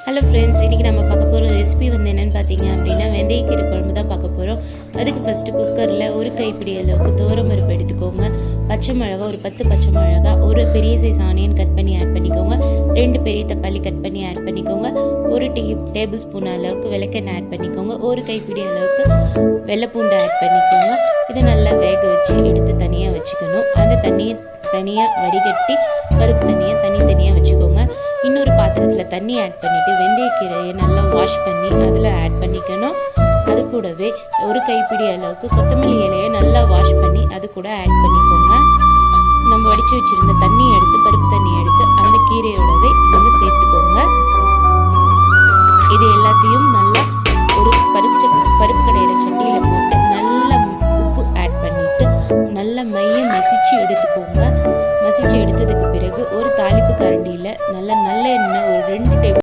Hello friends, இன்றைக்கி நம்ம பார்க்க போகிற ரெசிபி என்னென்னு பார்த்தீங்க அப்படின்னா வெந்தயக்கீரை குழம்பு தான் பார்க்க போகிறோம். அதுக்கு ஃபஸ்ட்டு குக்கரில் ஒரு கைப்பிடி அளவுக்கு துவரம்பருப்பு எடுத்துக்கோங்க. பச்சை மிளகா ஒரு 10 பச்சை மிளகா, ஒரு பெரிய சைஸ் ஆனியன் கட் பண்ணி ஆட் பண்ணிக்கோங்க. 2 பெரிய தக்காளி கட் பண்ணி ஆட் பண்ணிக்கோங்க. ஒரு டேபிள் ஸ்பூன் அளவுக்கு விளக்கெண்ணெய் ஆட் பண்ணிக்கோங்க. ஒரு கைப்பிடி அளவுக்கு வெள்ளைப்பூண்டு ஆட் பண்ணிக்கோங்க. இதை நல்லா வேக வச்சு எடுத்து தனியாக வச்சுக்கணும். அந்த தண்ணியை தனியாக வடிகட்டி பருப்பு தனியாக வச்சுக்கோங்க. இன்னொரு பாத்திரத்தில் தண்ணி ஆட் பண்ணிவிட்டு வெந்தயக்கீரையை நல்லா வாஷ் பண்ணி அதில் ஆட் பண்ணிக்கணும். அது கூடவே ஒரு கைப்பிடி அளவுக்கு கொத்தமல்லி இலையை நல்லா வாஷ் பண்ணி அது கூட ஆட் பண்ணிக்கோங்க. நம்ம வடித்து வச்சுருந்த தண்ணி எடுத்து பருப்பு தண்ணி எடுத்து அந்த கீரையோடவே இங்கே சேர்த்துக்கோங்க.